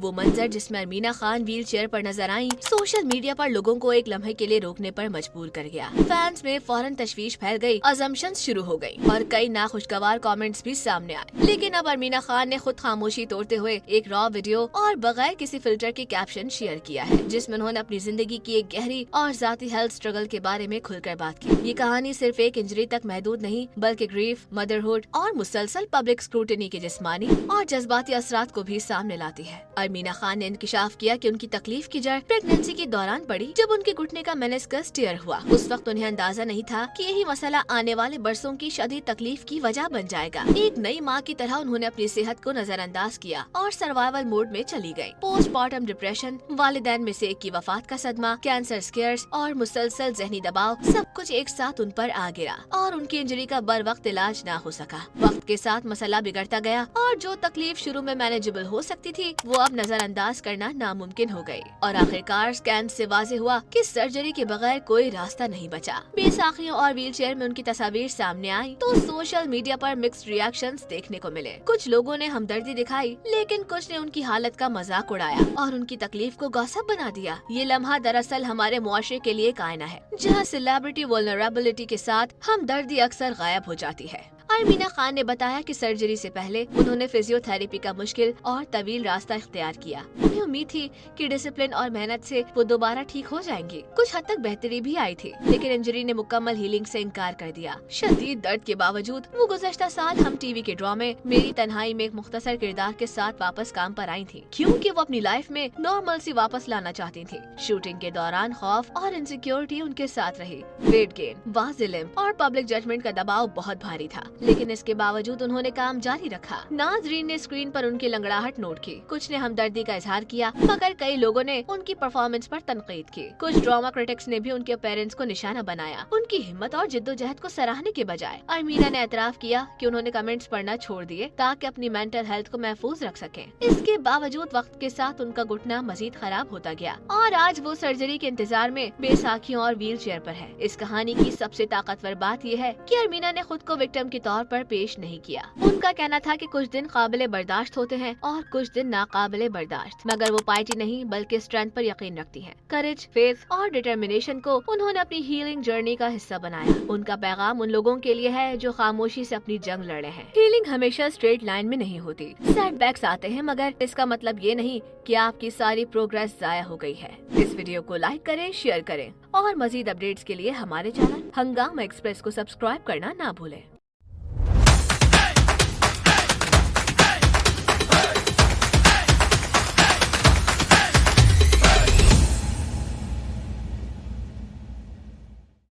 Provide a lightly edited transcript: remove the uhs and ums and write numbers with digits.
वो मंजर जिसमें अरमीना खान व्हील चेयर पर नजर आई सोशल मीडिया पर लोगों को एक लम्हे के लिए रोकने पर मजबूर कर गया। फैंस में फौरन तशवीश फैल गई, अजम्पशंस शुरू हो गई और कई नाखुशगवार कमेंट्स भी सामने आए। लेकिन अब अरमीना खान ने खुद खामोशी तोड़ते हुए एक रॉ वीडियो और बगैर किसी फिल्टर के कैप्शन शेयर किया है, जिसमें उन्होंने अपनी जिंदगी की एक गहरी और जाती हेल्थ स्ट्रगल के बारे में खुलकर बात की। ये कहानी सिर्फ एक इंजरी तक महदूद नहीं, बल्कि ग्रीफ, मदरहुड और मुसलसल पब्लिक स्क्रूटिनी के जिस्मानी और जज्बाती असरात को भी सामने लाती है। अरमीना खान ने इंकिशाफ किया कि उनकी तकलीफ की जड़ प्रेगनेंसी के दौरान पड़ी, जब उनके घुटने का मेनिस्कस टियर हुआ। उस वक्त उन्हें अंदाजा नहीं था कि यही मसला आने वाले बरसों की शदीद तकलीफ की वजह बन जाएगा। एक नई माँ की तरह उन्होंने अपनी सेहत को नजरअंदाज किया और सर्वाइवल मोड में चली गयी। पोस्टमार्टम डिप्रेशन, वालिदैन में से एक की वफात का सदमा, कैंसर स्केयर्स और मुसलसल जहनी दबाव, सब कुछ एक साथ उन पर आ गिरा और उनकी इंजरी का बर वक्त इलाज न हो सका। वक्त के साथ मसला बिगड़ता गया और जो तकलीफ शुरू में मैनेजेबल हो सकती थी वो अब नजरअंदाज करना नामुमकिन हो गई। और आखिरकार स्कैन से वाज़ेह हुआ कि सर्जरी के बगैर कोई रास्ता नहीं बचा। बेसाखियों और व्हील चेयर में उनकी तस्वीर सामने आई तो सोशल मीडिया पर मिक्स्ड रिएक्शंस देखने को मिले। कुछ लोगों ने हमदर्दी दिखाई, लेकिन कुछ ने उनकी हालत का मजाक उड़ाया और उनकी तकलीफ को गॉसिप बना दिया। ये लम्हा दरअसल हमारे मुआशरे के लिए एक आईना है, जहाँ सेलिब्रिटी वल्नरेबिलिटी के साथ हमदर्दी अक्सर गायब हो जाती है। अरमीना खान ने बताया कि सर्जरी से पहले उन्होंने फिजियोथेरेपी का मुश्किल और तवील रास्ता इख्तियार किया। उन्हें उम्मीद थी कि डिसिप्लिन और मेहनत से वो दोबारा ठीक हो जाएंगी। कुछ हद तक बेहतरी भी आई थी, लेकिन इंजरी ने मुकम्मल हीलिंग से इनकार कर दिया। शदीद दर्द के बावजूद वो गुज़श्ता साल हम टीवी के ड्रामे मेरी तन्हाई में एक मुख्तसर किरदार के साथ वापस काम पर आई थी, क्योंकि वो अपनी लाइफ में नॉर्मल सी वापस लाना चाहती थी। शूटिंग के दौरान खौफ और इनसिक्योरिटी उनके साथ रही। वेट गेन, वाजिलिम और पब्लिक जजमेंट का दबाव बहुत भारी था, लेकिन इसके बावजूद उन्होंने काम जारी रखा। नाजरीन ने स्क्रीन पर उनकी लंगड़ाहट नोट की, कुछ ने हमदर्दी का इजहार किया, मगर कई लोगों ने उनकी परफॉर्मेंस पर तनकीद की। कुछ ड्रामा क्रिटिक्स ने भी उनके पेरेंट्स को निशाना बनाया, उनकी हिम्मत और जिद्दोजहद को सराहने के बजाय। अरमीना ने एतराफ किया कि उन्होंने कमेंट्स पढ़ना छोड़ दिए ताकि अपनी मेंटल हेल्थ को महफूज रख सकें। इसके बावजूद वक्त के साथ उनका घुटना मजीद खराब होता गया और आज वो सर्जरी के इंतजार में बेसाखियों और व्हील चेयर पर है। इस कहानी की सबसे ताकतवर बात यह है कि अरमीना ने खुद को विक्टिम के तौर पर पेश नहीं किया। उनका कहना था कि कुछ दिन काबिले बर्दाश्त होते हैं और कुछ दिन नाकाबिले बर्दाश्त, मगर वो पार्टी नहीं बल्कि स्ट्रेंथ पर यकीन रखती हैं। करेज, फेथ और डिटर्मिनेशन को उन्होंने अपनी हीलिंग जर्नी का हिस्सा बनाया। उनका पैगाम उन लोगों के लिए है जो खामोशी से अपनी जंग लड़े हैं। हीलिंग हमेशा स्ट्रेट लाइन में नहीं होती, सेटबैक्स आते हैं, मगर इसका मतलब ये नहीं कि आपकी सारी प्रोग्रेस जाया हो गई है। इस वीडियो को लाइक करें, शेयर करें और मजीद अपडेट्स के लिए हमारे चैनल हंगामा एक्सप्रेस को सब्सक्राइब करना ना भूलें।